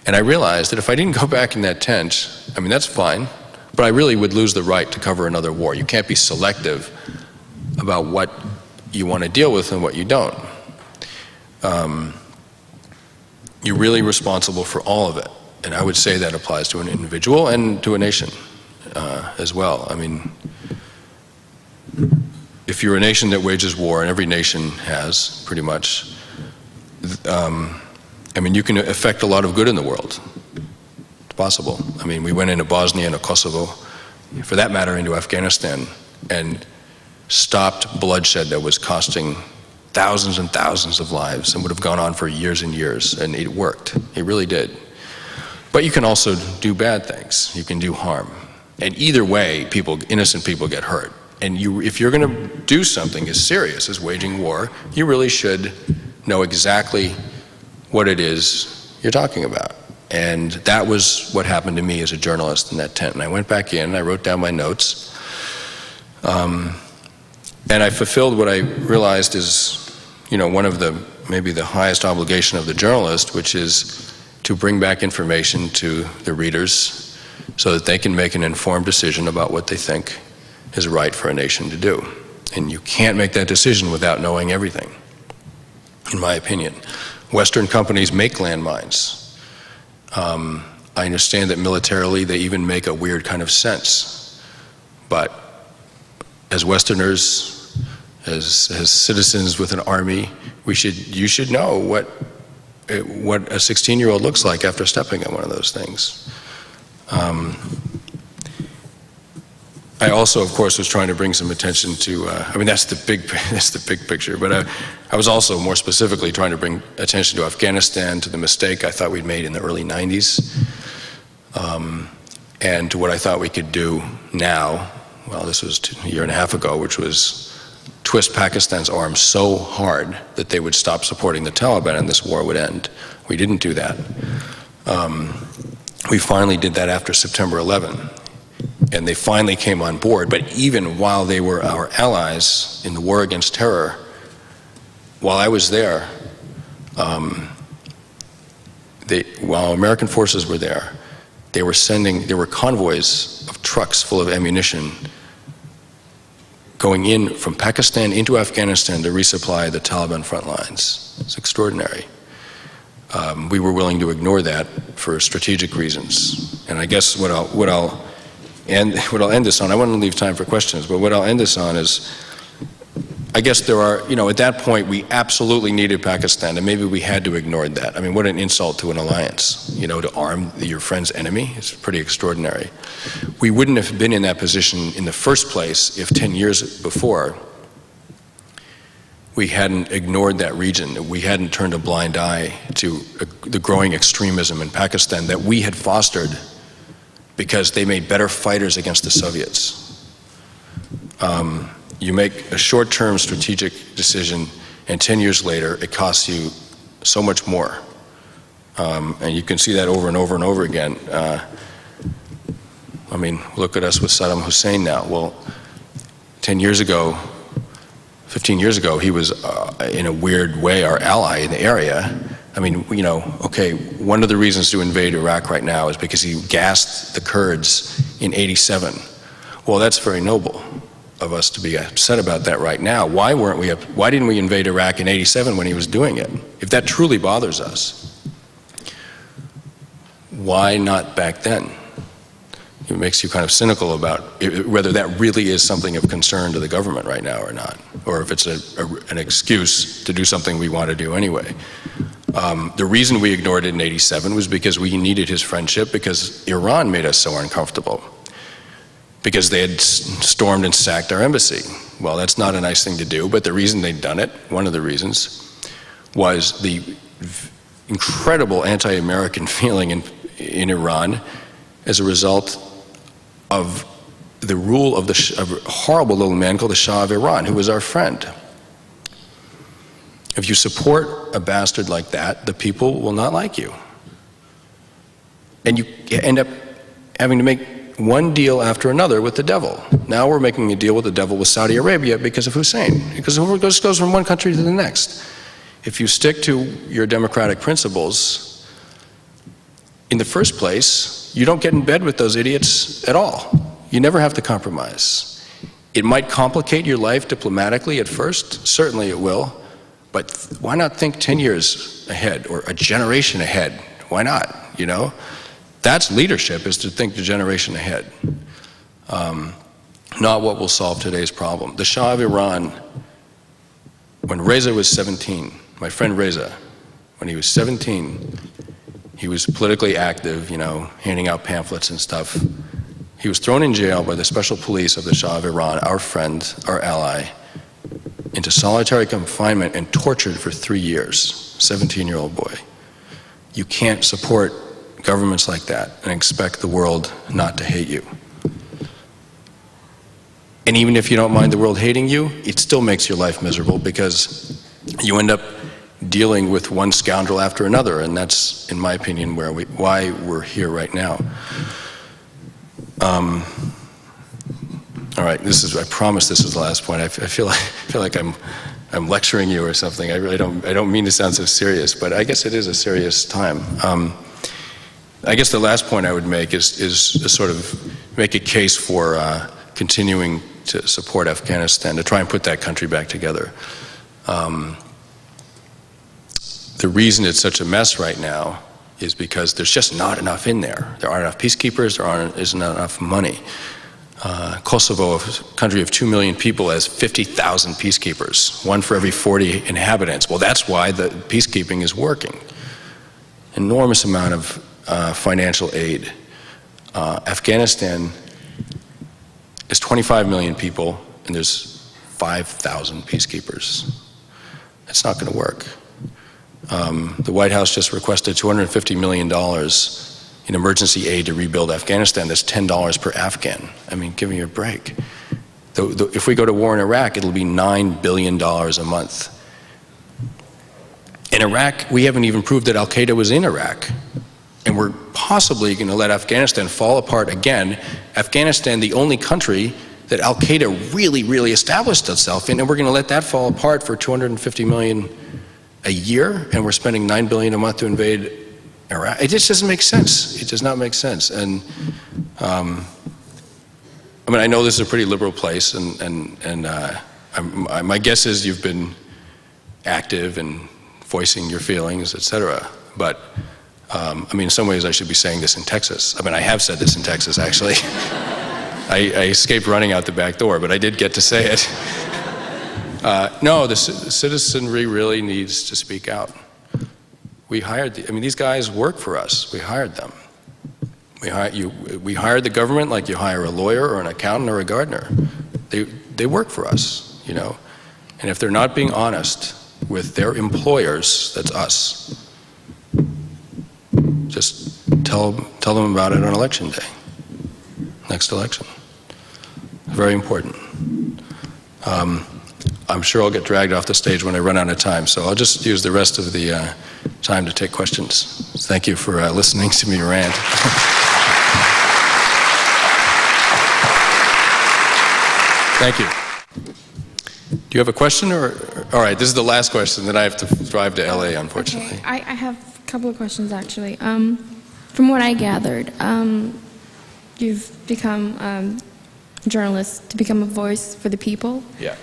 And I realized that if I didn't go back in that tent, that's fine, but I really would lose the right to cover another war. You can't be selective about what you want to deal with and what you don't. You're really responsible for all of it. And I would say that applies to an individual and to a nation as well. If you're a nation that wages war, and every nation has, pretty much, you can affect a lot of good in the world. It's possible. We went into Bosnia and Kosovo, for that matter into Afghanistan, and stopped bloodshed that was costing thousands and thousands of lives and would have gone on for years and years, and it worked. It really did. But you can also do bad things. You can do harm. And either way, innocent people get hurt. And if you're going to do something as serious as waging war, you really should know exactly what it is you're talking about. And that was what happened to me as a journalist in that tent. And I went back in, and I wrote down my notes. And I fulfilled what I realized is, one of maybe the highest obligation of the journalist, which is to bring back information to the readers so that they can make an informed decision about what they think is right for a nation to do. And you can't make that decision without knowing everything, in my opinion. Western companies make landmines. I understand that militarily they even make a weird kind of sense. But as Westerners, as citizens with an army, you should know what a 16-year-old looks like after stepping on one of those things. I also, of course, was trying to bring some attention to, that's the big picture, but I was also more specifically trying to bring attention to Afghanistan, to the mistake I thought we'd made in the early 90s, and to what I thought we could do now. Well, this was a year and a half ago, which was twist Pakistan's arm so hard that they would stop supporting the Taliban and this war would end. We didn't do that. We finally did that after September 11. And they finally came on board, but even while they were our allies in the war against terror, while I was there, while American forces were there, there were convoys of trucks full of ammunition going in from Pakistan into Afghanistan to resupply the Taliban front lines. It's extraordinary. We were willing to ignore that for strategic reasons. And I guess what I'll end this on, I want to leave time for questions, but what I'll end this on is, I guess there are, at that point we absolutely needed Pakistan, and maybe we had to ignore that. What an insult to an alliance, to arm your friend's enemy. It's pretty extraordinary. We wouldn't have been in that position in the first place if 10 years before we hadn't ignored that region, we hadn't turned a blind eye to the growing extremism in Pakistan that we had fostered because they made better fighters against the Soviets. you make a short-term strategic decision, and 10 years later, it costs you so much more. And you can see that over and over and over again. I mean, look at us with Saddam Hussein now. Well, 10 years ago, 15 years ago, he was, in a weird way, our ally in the area. I mean, you know, okay, one of the reasons to invade Iraq right now is because he gassed the Kurds in '87. Well, that's very noble of us to be upset about that right now. Why didn't we invade Iraq in '87 when he was doing it? If that truly bothers us, why not back then? It makes you kind of cynical about whether that really is something of concern to the government right now or not, or if it's an excuse to do something we want to do anyway. The reason we ignored it in '87 was because we needed his friendship, because Iran made us so uncomfortable, because they had stormed and sacked our embassy. Well, that's not a nice thing to do, but the reason they'd done it, one of the reasons, was the incredible anti-American feeling in Iran as a result of the rule of a horrible little man called the Shah of Iran, who was our friend. If you support a bastard like that, the people will not like you. And you end up having to make one deal after another with the devil. Now we're making a deal with the devil with Saudi Arabia because of Hussein, because it just goes from one country to the next. If you stick to your democratic principles, in the first place, you don't get in bed with those idiots at all. You never have to compromise. It might complicate your life diplomatically at first, certainly it will, but why not think 10 years ahead or a generation ahead? Why not, you know? That's leadership, is to think the generation ahead. Not what will solve today's problem. The Shah of Iran, when Reza was 17, my friend Reza, when he was 17, he was politically active, you know, handing out pamphlets and stuff. He was thrown in jail by the special police of the Shah of Iran, our friend, our ally, into solitary confinement and tortured for 3 years, 17-year-old boy. You can't support governments like that and expect the world not to hate you. And even if you don't mind the world hating you, it still makes your life miserable, because you end up dealing with one scoundrel after another, and that's, in my opinion, why we're here right now. All right, I promise this is the last point. I feel like I'm lecturing you or something. I really don't mean to sound so serious, but I guess it is a serious time. I guess the last point I would make is to sort of make a case for continuing to support Afghanistan, to try and put that country back together. The reason it's such a mess right now is because there's just not enough in there. There aren't enough peacekeepers, there isn't enough money. Kosovo, a country of 2 million people, has 50,000 peacekeepers, 1 for every 40 inhabitants. Well, that's why the peacekeeping is working. Enormous amount of financial aid. Afghanistan is 25 million people, and there's 5,000 peacekeepers. It's not going to work. The White House just requested $250 million in emergency aid to rebuild Afghanistan. That's $10 per Afghan. I mean, give me a break. If we go to war in Iraq, it'll be $9 billion a month. In Iraq, we haven't even proved that Al-Qaeda was in Iraq. And we're possibly going to let Afghanistan fall apart again. Afghanistan, the only country that Al-Qaeda really, really established itself in, and we're going to let that fall apart for $250 million a year, and we're spending $9 billion a month to invade Iraq. It just doesn't make sense. It does not make sense. And I mean, I know this is a pretty liberal place, and my guess is you've been active in voicing your feelings, etc. But I mean, in some ways, I should be saying this in Texas. I mean, I have said this in Texas, actually. I escaped running out the back door, but I did get to say it. No, the citizenry really needs to speak out. We hired I mean, these guys work for us. We hired them. We hired the government like you hire a lawyer or an accountant or a gardener. They work for us, you know. And if they're not being honest with their employers, that's us. Just tell them about it on election day, next election. Very important. I'm sure I'll get dragged off the stage when I run out of time, so I'll just use the rest of the time to take questions. Thank you for listening to me rant. Thank you. Do you have a question, or all right? This is the last question. Then I have to drive to LA, unfortunately. Okay. I have a couple of questions actually. From what I gathered, you've become a journalist to become a voice for the people. Yeah.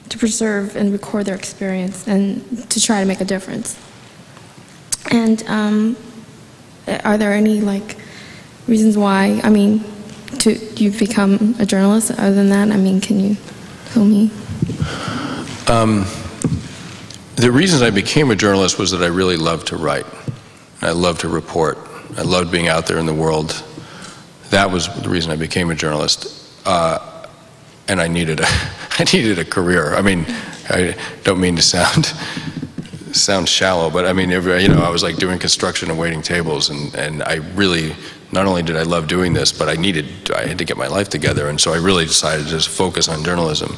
To preserve and record their experience and to try to make a difference. And are there any reasons why? I mean, you've become a journalist. Other than that, I mean, can you tell me? The reasons I became a journalist was that I really loved to write. I loved to report. I loved being out there in the world. That was the reason I became a journalist. And I needed a career. I mean, I don't mean to sound shallow, but I mean, I was like doing construction and waiting tables, and I really, not only did I love doing this, but I had to get my life together, and so I really decided to just focus on journalism.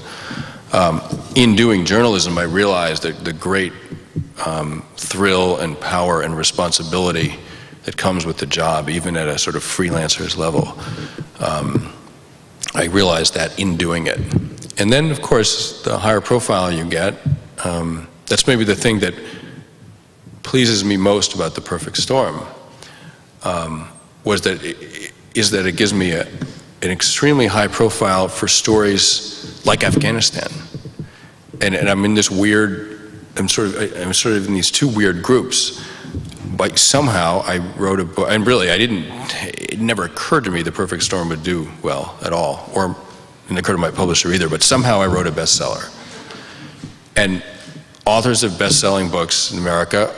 In doing journalism, I realized that the great thrill and power and responsibility that comes with the job, even at a sort of freelancer's level. I realized that in doing it. And then, of course, the higher profile you get, that's maybe the thing that pleases me most about The Perfect Storm, is that it gives me an extremely high profile for stories like Afghanistan. And I'm in this weird, I'm sort of in these two weird groups. But somehow I wrote a book, and really it never occurred to me The Perfect Storm would do well at all, or it didn't occur to my publisher either, but somehow I wrote a bestseller. And authors of best-selling books in America,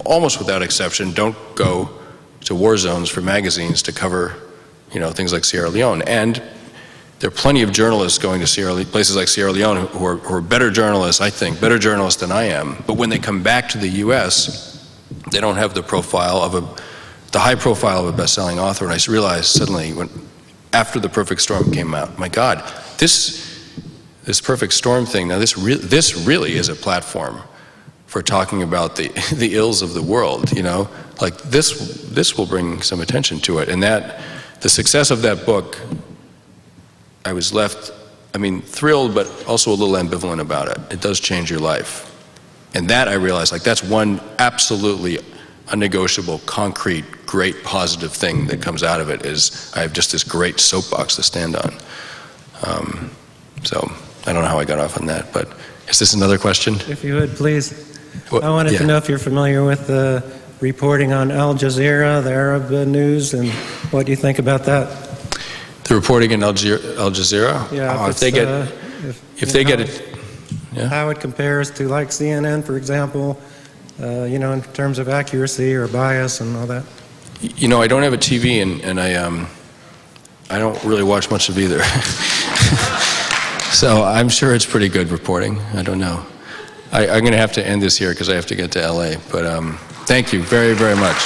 almost without exception, don't go to war zones for magazines to cover, things like Sierra Leone. And there are plenty of journalists going to places like Sierra Leone who are better journalists, I think, better journalists than I am. But when they come back to the U.S., they don't have the high profile of a best-selling author. And I realized suddenly, after The Perfect Storm came out, my God, this Perfect Storm thing, now this really is a platform for talking about the ills of the world, this will bring some attention to it. And the success of that book, I was left, thrilled, but also a little ambivalent about it. It does change your life. And that I realized, that's one absolutely unnegotiable, concrete, great positive thing that comes out of it is I have just this great soapbox to stand on. So I don't know how I got off on that, but is this another question? If you would, please. Well, I wanted to know if you're familiar with the reporting on Al Jazeera, the Arab news, and what do you think about that? The reporting in Al Jazeera? Yeah. If they get it. Yeah. How it compares to CNN, for example, in terms of accuracy or bias and all that? I don't have a TV, and I don't really watch much of either. So I'm sure it's pretty good reporting. I don't know. I'm going to have to end this here because I have to get to LA. But thank you very, very much.